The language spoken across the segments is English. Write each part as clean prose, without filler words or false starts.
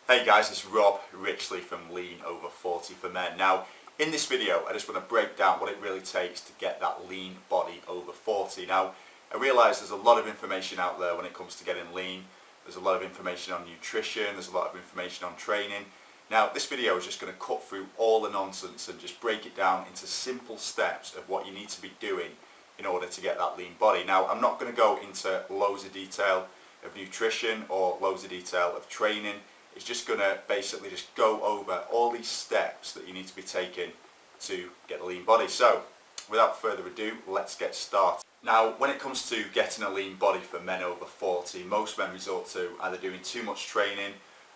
Hey guys, it's Rob Richley from Lean Over 40 for Men. Now, in this video, I just want to break down what it really takes to get that lean body over 40. Now, I realise there's a lot of information out there when it comes to getting lean. There's a lot of information on nutrition, there's a lot of information on training. Now, this video is just going to cut through all the nonsense and just break it down into simple steps of what you need to be doing in order to get that lean body. Now, I'm not going to go into loads of detail of nutrition or loads of detail of training. It's just going to basically just go over all these steps that you need to be taking to get a lean body. So, without further ado, let's get started. Now, when it comes to getting a lean body for men over 40, most men resort to either doing too much training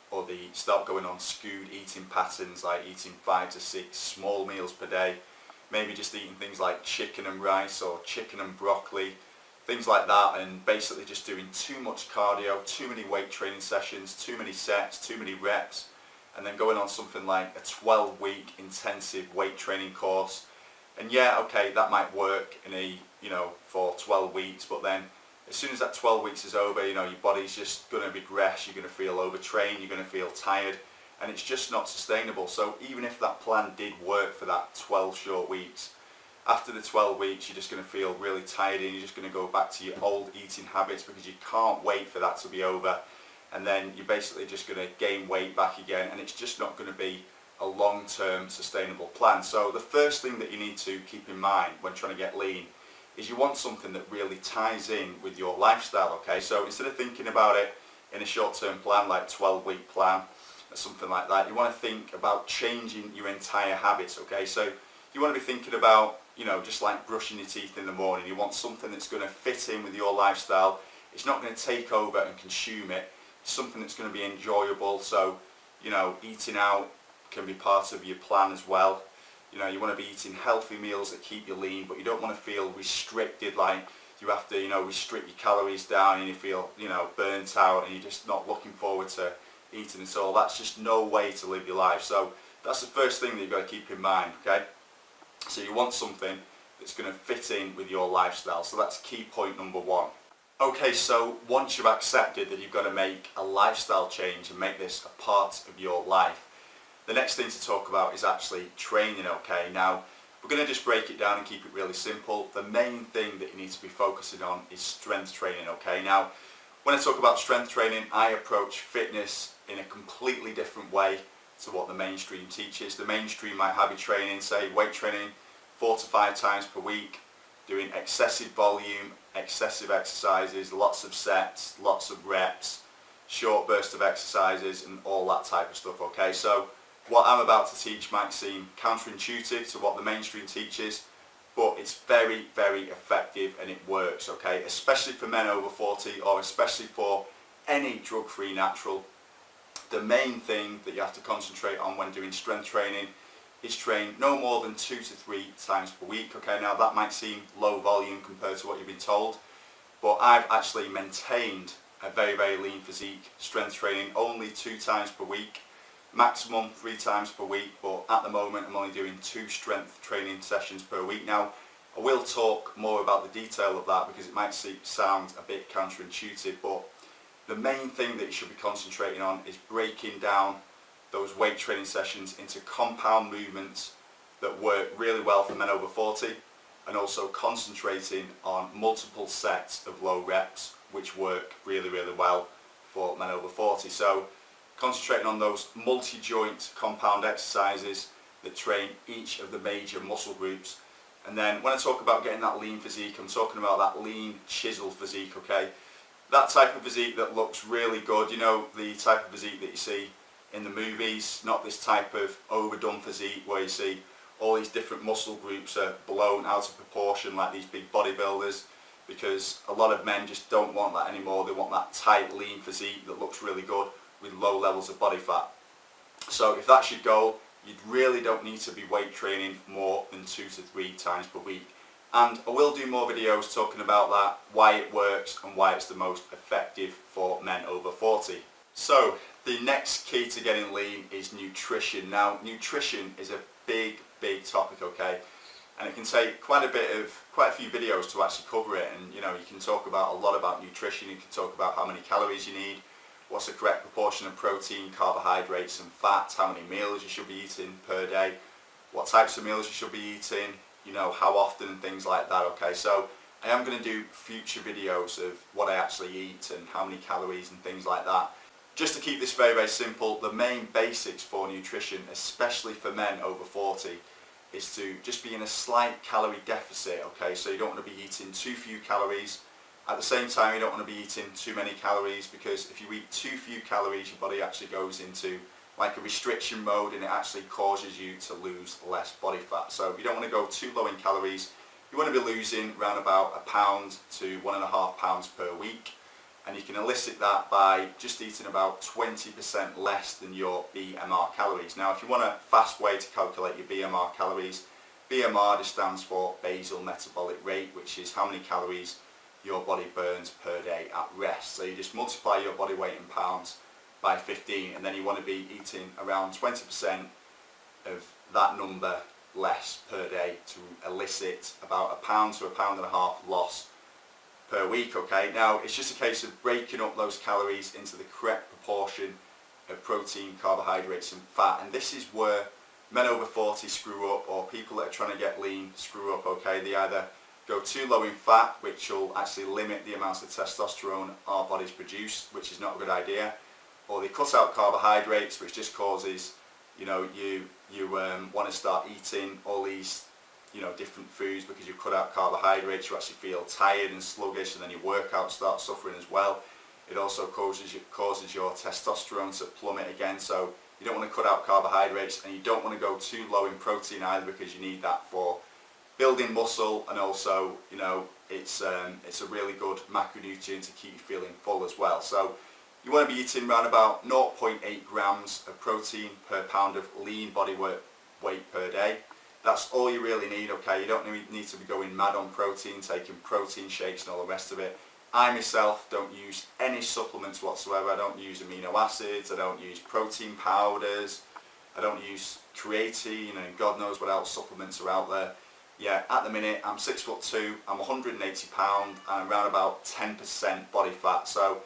or they start going on skewed eating patterns, like eating 5 to 6 small meals per day, maybe just eating things like chicken and rice or chicken and broccoli, things like that, and basically just doing too much cardio, too many weight training sessions, too many sets, too many reps, and then going on something like a 12-week intensive weight training course. And yeah, okay, that might work in for 12 weeks, but then as soon as that 12 weeks is over, your body's just going to regress, you're going to feel overtrained, you're going to feel tired, and it's just not sustainable. So even if that plan did work for that 12 short weeks, after the 12 weeks you're just going to feel really tired and you're just going to go back to your old eating habits because you can't wait for that to be over, and then you're basically just going to gain weight back again, and it's just not going to be a long-term sustainable plan. So the first thing that you need to keep in mind when trying to get lean is you want something that really ties in with your lifestyle, okay? So instead of thinking about it in a short-term plan like 12-week plan or something like that, you want to think about changing your entire habits, okay? So you want to be thinking about just like brushing your teeth in the morning. You want something that's going to fit in with your lifestyle. It's not going to take over and consume it. It's something that's going to be enjoyable. So, eating out can be part of your plan as well. You want to be eating healthy meals that keep you lean, but you don't want to feel restricted, like you have to, restrict your calories down and you feel, burnt out and you're just not looking forward to eating at all. That's just no way to live your life. So that's the first thing that you've got to keep in mind, okay? So you want something that's going to fit in with your lifestyle. So that's key point number one. Okay, so once you've accepted that you've got to make a lifestyle change and make this a part of your life, the next thing to talk about is actually training, okay? Now, we're going to just break it down and keep it really simple. The main thing that you need to be focusing on is strength training, okay? Now, when I talk about strength training, I approach fitness in a completely different way to what the mainstream teaches. The mainstream might have you training, say weight training 4 to 5 times per week, doing excessive volume, excessive exercises, lots of sets, lots of reps, short bursts of exercises and all that type of stuff, okay? So what I'm about to teach might seem counterintuitive to what the mainstream teaches, but it's very, very effective and it works, okay? Especially for men over 40 or especially for any drug-free natural. The main thing that you have to concentrate on when doing strength training is train no more than 2 to 3 times per week, okay? Now that might seem low volume compared to what you've been told, but I've actually maintained a very, very lean physique strength training only 2 times per week, maximum 3 times per week, but at the moment I'm only doing 2 strength training sessions per week. Now, I will talk more about the detail of that because it might sound a bit counterintuitive, but the main thing that you should be concentrating on is breaking down those weight training sessions into compound movements that work really well for men over 40, and also concentrating on multiple sets of low reps which work really, really well for men over 40. So concentrating on those multi-joint compound exercises that train each of the major muscle groups. And then when I talk about getting that lean physique, I'm talking about that lean chiseled physique, okay? That type of physique that looks really good, the type of physique that you see in the movies, not this type of overdone physique where you see all these different muscle groups are blown out of proportion like these big bodybuilders, because a lot of men just don't want that anymore. They want that tight, lean physique that looks really good with low levels of body fat. So if that's your goal, you really don't need to be weight training more than 2 to 3 times per week. And I will do more videos talking about that, why it works and why it's the most effective for men over 40. So the next key to getting lean is nutrition. Now, nutrition is a big, big topic, okay? And it can take quite a few videos to actually cover it. And you can talk about a lot about nutrition. You can talk about how many calories you need, what's the correct proportion of protein, carbohydrates and fat, how many meals you should be eating per day, what types of meals you should be eating, you know, how often and things like that. Okay, so I am going to do future videos of what I actually eat and how many calories and things like that. Just to keep this very, very simple, the main basics for nutrition, especially for men over 40, is to just be in a slight calorie deficit, okay? So you don't want to be eating too few calories. At the same time, you don't want to be eating too many calories, because if you eat too few calories, your body actually goes into like a restriction mode and it actually causes you to lose less body fat. So you don't want to go too low in calories. You want to be losing around about 1 pound to 1.5 pounds per week. And you can elicit that by just eating about 20% less than your BMR calories. Now, if you want a fast way to calculate your BMR calories, BMR just stands for basal metabolic rate, which is how many calories your body burns per day at rest. So you just multiply your body weight in pounds by 15, and then you want to be eating around 20% of that number less per day to elicit about 1 pound to 1.5 pounds loss per week. Okay, now it's just a case of breaking up those calories into the correct proportion of protein, carbohydrates and fat, and this is where men over 40 screw up, or people that are trying to get lean screw up. Okay, they either go too low in fat, which will actually limit the amounts of testosterone our bodies produce, which is not a good idea, or they cut out carbohydrates, which just causes, you know, you want to start eating all these, you know, different foods because you cut out carbohydrates. You actually feel tired and sluggish, and then your workout starts suffering as well. It also causes your testosterone to plummet again. So you don't want to cut out carbohydrates, and you don't want to go too low in protein either, because you need that for building muscle, and also, you know, it's a really good macronutrient to keep you feeling full as well. So you want to be eating around about 0.8 grams of protein per pound of lean body weight per day. That's all you really need, okay? You don't need to be going mad on protein, taking protein shakes and all the rest of it. I myself don't use any supplements whatsoever. I don't use amino acids, I don't use protein powders, I don't use creatine, and God knows what else supplements are out there. Yeah, at the minute I'm 6'2", I'm 180 pounds, and I'm around about 10% body fat. So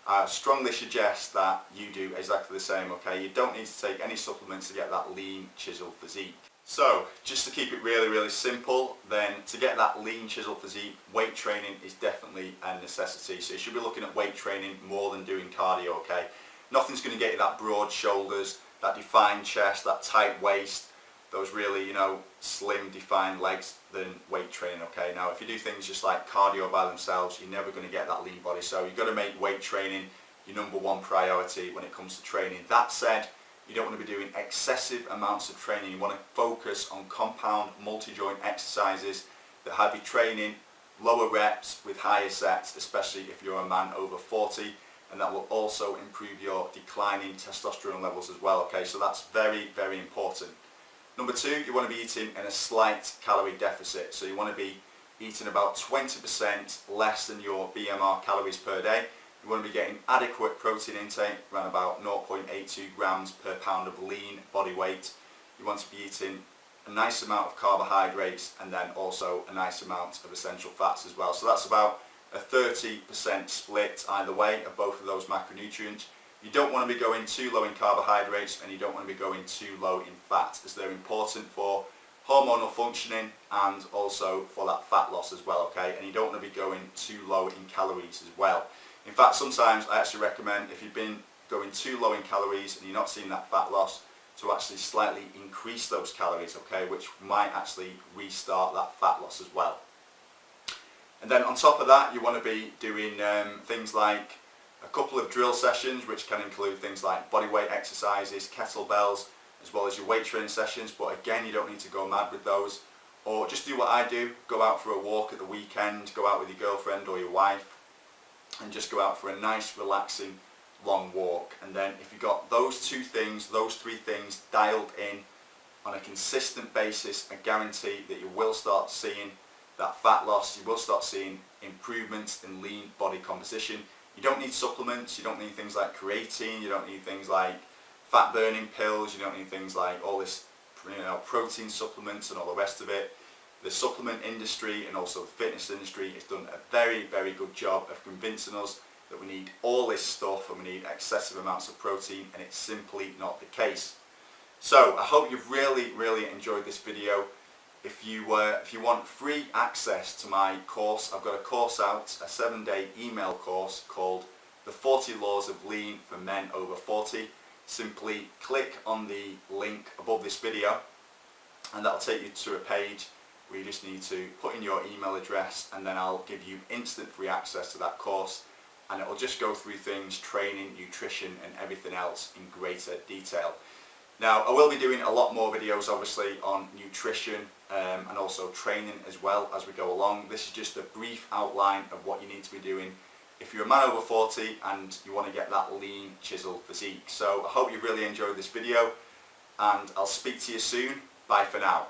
I strongly suggest that you do exactly the same, okay? You don't need to take any supplements to get that lean, chiseled physique. So, just to keep it really, really simple, then to get that lean, chiseled physique, weight training is definitely a necessity. So you should be looking at weight training more than doing cardio, okay? Nothing's going to get you that broad shoulders, that defined chest, that tight waist, those really, you know, slim, defined legs than weight training, okay? Now, if you do things just like cardio by themselves, you're never going to get that lean body. So you've got to make weight training your #1 priority when it comes to training. That said, you don't want to be doing excessive amounts of training. You want to focus on compound multi-joint exercises that have you training lower reps with higher sets, especially if you're a man over 40, and that will also improve your declining testosterone levels as well, okay? So that's very, very important. #2, you want to be eating in a slight calorie deficit. So you want to be eating about 20% less than your BMR calories per day. You want to be getting adequate protein intake, around about 0.82 grams per pound of lean body weight. You want to be eating a nice amount of carbohydrates, and then also a nice amount of essential fats as well. So that's about a 30% split either way of both of those macronutrients. You don't want to be going too low in carbohydrates, and you don't want to be going too low in fat, as they're important for hormonal functioning and also for that fat loss as well, okay? And you don't want to be going too low in calories as well. In fact, sometimes I actually recommend, if you've been going too low in calories and you're not seeing that fat loss, to actually slightly increase those calories, okay, which might actually restart that fat loss as well. And then on top of that, you want to be doing things like a couple of drill sessions, which can include things like bodyweight exercises, kettlebells, as well as your weight training sessions. But again, you don't need to go mad with those. Or just do what I do, go out for a walk at the weekend, go out with your girlfriend or your wife, and just go out for a nice, relaxing, long walk. And then if you've got those three things dialed in on a consistent basis, I guarantee that you will start seeing that fat loss, you will start seeing improvements in lean body composition. You don't need supplements, you don't need things like creatine, you don't need things like fat burning pills, you don't need things like all this, you know, protein supplements and all the rest of it. The supplement industry and also the fitness industry has done a very, very good job of convincing us that we need all this stuff and we need excessive amounts of protein, and it's simply not the case. So I hope you've really enjoyed this video. If you want free access to my course, I've got a course out, a 7-day email course called The 40 Laws of Lean for Men Over 40. Simply click on the link above this video and that'll take you to a page where you just need to put in your email address, and then I'll give you instant free access to that course, and it'll just go through things, training, nutrition and everything else in greater detail. Now I will be doing a lot more videos obviously on nutrition and also training as well as we go along. This is just a brief outline of what you need to be doing if you're a man over 40 and you want to get that lean, chiseled physique. So I hope you really enjoyed this video, and I'll speak to you soon. Bye for now.